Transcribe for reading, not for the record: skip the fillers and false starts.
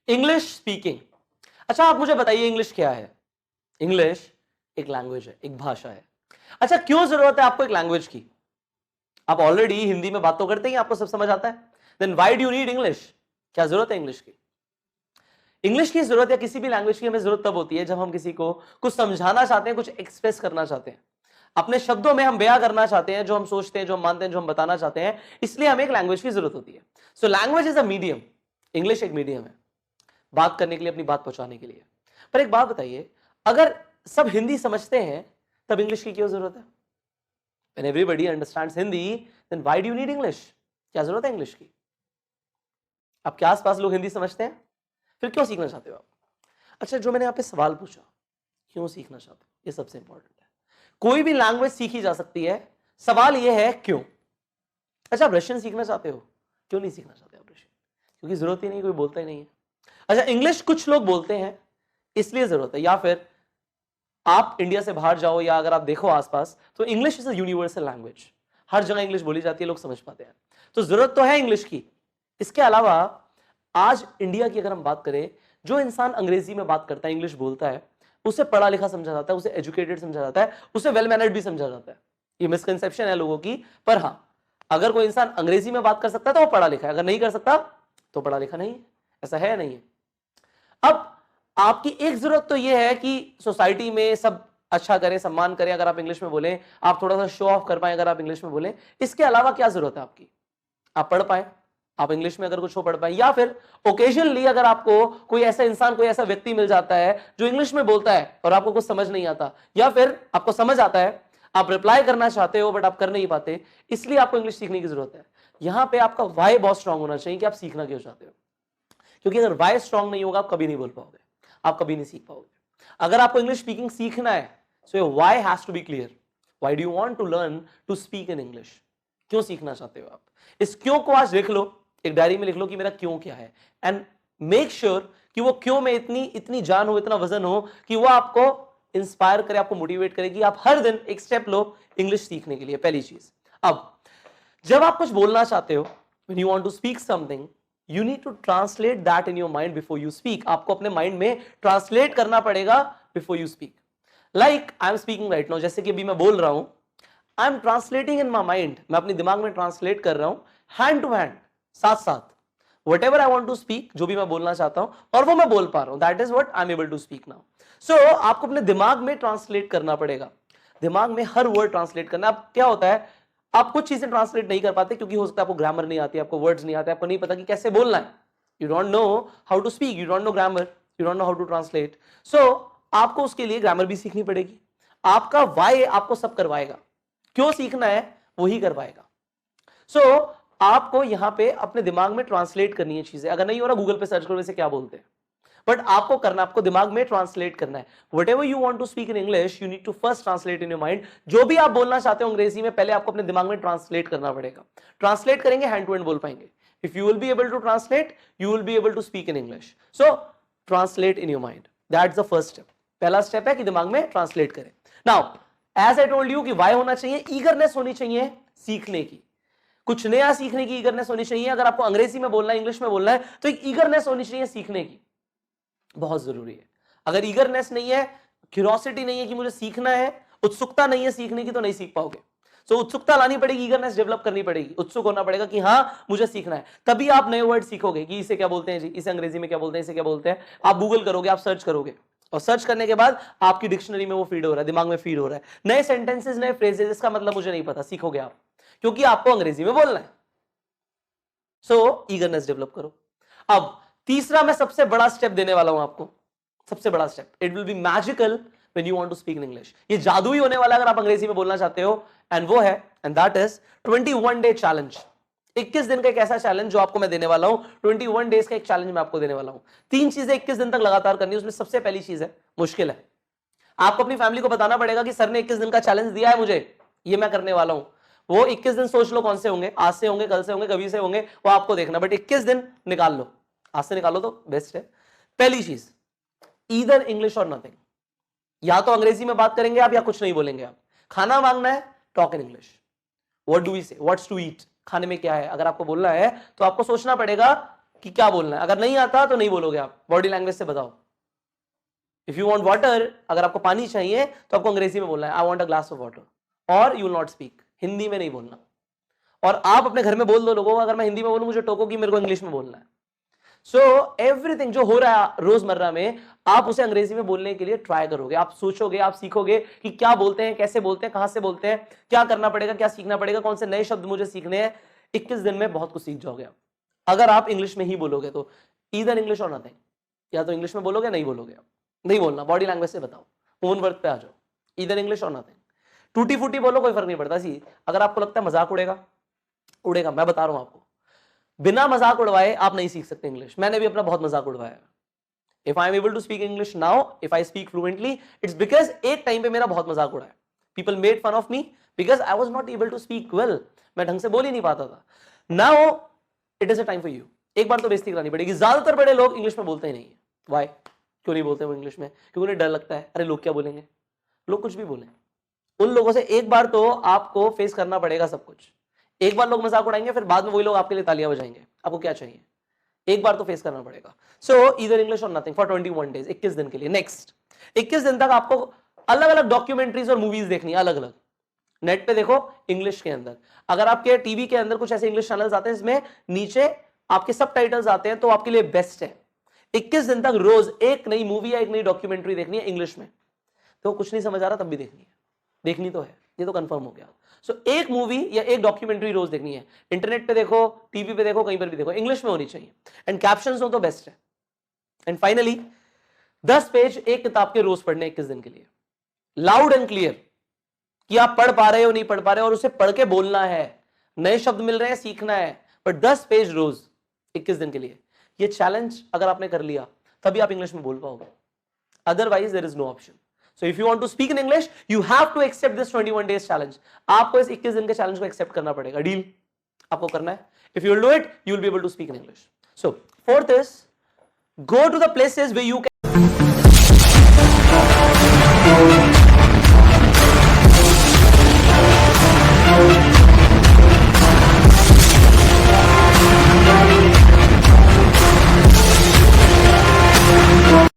English speaking. अच्छा आप मुझे बताइए इंग्लिश क्या है? इंग्लिश एक लैंग्वेज है, एक भाषा है। अच्छा क्यों जरूरत है आपको एक लैंग्वेज की? आप ऑलरेडी हिंदी में बात तो करते ही, आपको सब समझ आता है। Then why do you need English? क्या जरूरत है इंग्लिश की? इंग्लिश की जरूरत या किसी भी लैंग्वेज की हमें जरूरत तब होती है जब हम किसी को कुछ समझाना चाहते हैं, कुछ एक्सप्रेस करना चाहते हैं, अपने शब्दों में हम बयां करना चाहते हैं जो हम सोचते हैं, जो हम मानते हैं, जो हम बताना चाहते हैं। इसलिए हमें एक लैंग्वेज की जरूरत होती है। So language is a medium. English एक मीडियम है बात करने के लिए, अपनी बात पहुंचाने के लिए। पर एक बात बताइए, अगर सब हिंदी समझते हैं तब इंग्लिश की क्यों जरूरत है? When everybody understands Hindi, then why do you need English? क्या जरूरत है इंग्लिश की? आपके आसपास लोग हिंदी समझते हैं, फिर क्यों सीखना चाहते हो आप? अच्छा जो मैंने यहाँ पे सवाल पूछा, क्यों सीखना चाहते हो, ये सबसे इंपॉर्टेंट है। कोई भी लैंग्वेज सीखी जा सकती है, सवाल ये है क्यों। अच्छा आप रशियन सीखना चाहते हो, क्यों नहीं सीखना चाहते आप रशियन? क्योंकि जरूरत ही नहीं, कोई बोलता ही नहीं है। अच्छा इंग्लिश कुछ लोग बोलते हैं इसलिए जरूरत है, या फिर आप इंडिया से बाहर जाओ या अगर आप देखो आसपास तो English is a universal language. हर जगह इंग्लिश बोली जाती है, लोग समझ पाते हैं, तो जरूरत तो है इंग्लिश की। इसके अलावा आज इंडिया की अगर हम बात करें, जो इंसान अंग्रेजी में बात करता है, इंग्लिश बोलता है, उसे पढ़ा लिखा समझा जाता है, उसे एजुकेटेड समझा जाता है, उसे वेल मैनर्ड भी समझा जाता है। ये मिसकंसेप्शन है लोगों की। पर हाँ, अगर कोई इंसान अंग्रेजी में बात कर सकता है तो वो पढ़ा लिखा है, अगर नहीं कर सकता तो पढ़ा लिखा नहीं है। ऐसा है या नहीं है? अब आपकी एक जरूरत तो यह है कि सोसाइटी में सब अच्छा करें, सम्मान करें अगर आप इंग्लिश में बोलें, आप थोड़ा सा शो ऑफ कर पाए अगर आप इंग्लिश में बोलें। इसके अलावा क्या जरूरत है आपकी? आप पढ़ पाए, आप इंग्लिश में अगर कुछ हो पढ़ पाए, या फिर ओकेजनली अगर आपको कोई ऐसा इंसान, कोई ऐसा व्यक्ति मिल जाता है जो इंग्लिश में बोलता है और आपको कुछ समझ नहीं आता, या फिर आपको समझ आता है, आप रिप्लाई करना चाहते हो बट आप कर नहीं पाते, इसलिए आपको इंग्लिश सीखने की जरूरत है। यहां पे आपका वाई बहुत स्ट्रांग होना चाहिए कि आप सीखना क्यों चाहते हो। क्योंकि अगर वाई स्ट्रांग नहीं होगा आप कभी नहीं बोल पाओगे, आप कभी नहीं सीख पाओगे। अगर आपको इंग्लिश स्पीकिंग सीखना है, so your why has to be clear. Why do you want to learn to speak in English? क्यों सीखना चाहते हो आप? इस क्यों को आज लिख लो, एक डायरी में लिख लो कि मेरा क्यों क्या है, एंड मेक श्योर कि वो क्यों में इतनी इतनी जान हो, इतना वजन हो कि वो आपको इंस्पायर करे, आपको मोटिवेट करे कि आप हर दिन एक स्टेप लो इंग्लिश सीखने के लिए। पहली चीज। अब जब आप कुछ बोलना चाहते हो, when you want to speak something, you need to translate that in your mind before you speak. आपको अपने माइंड में ट्रांसलेट करना पड़ेगा before you speak. Like I am speaking right now, जैसे कि अभी मैं बोल रहा हूं, I am translating in my mind, मैं अपने दिमाग में ट्रांसलेट कर रहा हूं, हैंड टू हैंड, साथ साथ, whatever I want to speak, जो भी मैं बोलना चाहता हूं, और वो मैं बोल पा रहा हूं, that is what I am able to speak now. So आपको अपने दिमाग में ट्रांसलेट करना पड़ेगा, दिमाग में हर वर्ड ट्रांसलेट करना। अब क्या होता है, आप कुछ चीजें ट्रांसलेट नहीं कर पाते क्योंकि हो सकता है आपको ग्रामर नहीं आती, आपको वर्ड्स नहीं आते, आपको नहीं पता कि कैसे बोलना है। You don't know how to speak, you don't know grammar, you don't know how to translate. So आपको उसके लिए ग्रामर भी सीखनी पड़ेगी। आपका वाई आपको सब करवाएगा, क्यों सीखना है वही करवाएगा। सो आपको यहां पे अपने दिमाग में ट्रांसलेट करनी है चीजें। अगर नहीं हो रहा गूगल पे सर्च करो इसे क्या बोलते हैं, बट आपको करना, आपको दिमाग में ट्रांसलेट करना है। Whatever you want to speak in English, you need to first translate in your mind. जो भी आप बोलना चाहते हो अंग्रेजी में, पहले आपको अपने दिमाग में ट्रांसलेट करना पड़ेगा। ट्रांसलेट करेंगे, हैंड टू हैंड बोल पाएंगे। If you will be able to translate, you will be able to speak in English. So translate in your mind. That's the first step. पहला स्टेप है कि दिमाग में ट्रांसलेट करें। Now, as I told you कि why होना चाहिए, eagerness होनी चाहिए सीखने की, कुछ नया सीखने की ईगरनेस होनी चाहिए। अगर आपको अंग्रेजी में बोलना है, इंग्लिश में बोलना है, तो एक ईगरनेस होनी चाहिए सीखने की, बहुत जरूरी है। अगर ईगरनेस नहीं है, क्यूरोसिटी नहीं है कि मुझे सीखना है, उत्सुकता नहीं है सीखने की, तो नहीं सीख पाओगे। सो उत्सुकता लानी पड़ेगी, ईगरनेस डेवलप करनी पड़ेगी, उत्सुक होना पड़ेगा कि हाँ मुझे सीखना है, तभी आप नए वर्ड सीखोगे कि इसे क्या बोलते हैं जी, इसे अंग्रेजी में क्या बोलते हैं, इसे क्या बोलते हैं। आप गूगल करोगे, आप सर्च करोगे, और सर्च करने के बाद आपकी डिक्शनरी में वो फीड हो रहा है, दिमाग में फीड हो रहा है, नए सेंटेंसेस, नए फ्रेजेस, इसका मतलब मुझे नहीं पता, सीखोगे आप, क्योंकि आपको अंग्रेजी में बोलना है। सो ईगरनेस डेवलप करो। अब तीसरा मैं सबसे बड़ा स्टेप देने वाला हूं आपको, सबसे बड़ा step, it will be magical when you want to speak in English. ये जादुई होने वाला है अगर आप अंग्रेजी में बोलना चाहते हो, एंड वो है, and that is 21 day challenge. 21 दिन का एक ऐसा चैलेंज जो आपको मैं देने वाला हूं, 21 डेज का एक चैलेंज मैं आपको देने वाला हूं। 3 चीजें 21 दिन तक लगातार करनी है। उसमें सबसे पहली चीज है, मुश्किल है, आपको अपनी फैमिली को बताना पड़ेगा कि सर ने 21 दिन का चैलेंज दिया है मुझे, ये मैं करने वाला हूं। वो 21 दिन सोच लो कौन से होंगे, आज से होंगे, कल से होंगे, कभी से होंगे, वो आपको देखना, बट 21 दिन निकाल लो, आज से निकालो तो बेस्ट है। पहली चीज, ईदर इंग्लिश और नथिंग, या तो अंग्रेजी में बात करेंगे आप या कुछ नहीं बोलेंगे आप। खाना मांगना है, talk in English. What do we say, what's to eat, खाने में क्या है, अगर आपको बोलना है तो आपको सोचना पड़ेगा कि क्या बोलना है। अगर नहीं आता तो नहीं बोलोगे आप, बॉडी लैंग्वेज से बताओ। इफ यू वांट वाटर, अगर आपको पानी चाहिए तो आपको अंग्रेजी में बोलना है, I want a glass of water, और you will not speak, Hindi में नहीं बोलना। और आप अपने घर में बोल दो लोगों को, अगर मैं हिंदी में बोलूं मुझे टोको कि मेरे को इंग्लिश में बोलना है। सो एवरीथिंग जो हो रहा है रोजमर्रा में, आप उसे अंग्रेजी में बोलने के लिए ट्राई करोगे, आप सोचोगे, आप सीखोगे कि क्या बोलते हैं, कैसे बोलते हैं, कहां से बोलते हैं, क्या करना पड़ेगा, क्या सीखना पड़ेगा, कौन से नए शब्द मुझे सीखने हैं। 21 दिन में बहुत कुछ सीख जाओगे आप, अगर आप इंग्लिश में ही बोलोगे तो। ईदर इंग्लिश और नथिंग, या तो इंग्लिश में बोलोगे, नहीं बोलोगे आप, नहीं बोलना, बॉडी लैंग्वेज से बताओ, ओन वर्ड पे आ जाओ, ईदर इंग्लिश और नथिंग। टूटी फूटी बोलो, कोई फर्क नहीं पड़ता। सी अगर आपको लगता है मजाक उड़ेगा, उड़ेगा, मैं बता रहा हूं आपको, बिना मजाक उड़वाए आप नहीं सीख सकते इंग्लिश। मैंने भी अपना बहुत मजाक उड़वाया। If I am able to speak English now, if I speak fluently, it's because एक टाइम पे मेरा बहुत मजाक उड़ाया। People made fun of me because I was not able to speak well, मैं ढंग से बोल ही नहीं पाता था। Now it is a time for you. एक बार तो बेइज्जती करानी पड़ेगी। ज्यादातर बड़े लोग इंग्लिश में बोलते ही नहीं है। वाई? क्यों नहीं बोलते वो इंग्लिश में? क्योंकि उन्हें डर लगता है, अरे लोग क्या बोलेंगे। लोग कुछ भी बोले, उन लोगों से एक बार तो आपको फेस करना पड़ेगा सब कुछ। एक बार लोग मजाक उड़ाएंगे, फिर बाद में वही लोग आपके लिए तालियां बजाएंगे। आपको क्या चाहिए? एक बार तो फेस करना पड़ेगा। सो ईदर इंग्लिश और नथिंग फॉर 21 डेज, 21 दिन के लिए। नेक्स्ट 21 दिन तक आपको अलग अलग डॉक्यूमेंट्रीज और मूवीज देखनी है, अलग अलग। नेट पे देखो इंग्लिश के अंदर। अगर आपके टीवी के अंदर कुछ ऐसे इंग्लिश चैनल्स आते हैं जिसमें नीचे आपके सब टाइटल्स आते हैं, तो आपके लिए बेस्ट है। 21 दिन तक रोज एक नई मूवी या एक नई डॉक्यूमेंट्री देखनी है इंग्लिश में। तो कुछ नहीं समझ आ रहा तब भी देखनी है, देखनी तो है, ये तो कंफर्म हो गया। सो एक मूवी या एक डॉक्यूमेंट्री रोज देखनी है। इंटरनेट पे देखो, टीवी पे देखो, कहीं पर भी देखो, इंग्लिश में होनी चाहिए, एंड कैप्शंस हो तो बेस्ट है। एंड फाइनली 10 पेज एक किताब के रोज पढ़ने 21 दिन के लिए, लाउड एंड क्लियर, कि आप पढ़ पा रहे हो नहीं पढ़ पा रहे हो, और उसे पढ़ के बोलना है। नए शब्द मिल रहे हैं, सीखना है, पर 10 पेज रोज 21 दिन के लिए। ये चैलेंज अगर आपने कर लिया तभी आप इंग्लिश में बोल पाओगे, otherwise there is no option. So if you want to speak in English, you have to accept this 21 days challenge. आपको इस 21 दिन के चैलेंज को एक्सेप्ट करना पड़ेगा। डील आपको करना है। If you will do it, you will be able to speak in English. So fourth is, go to the places where you can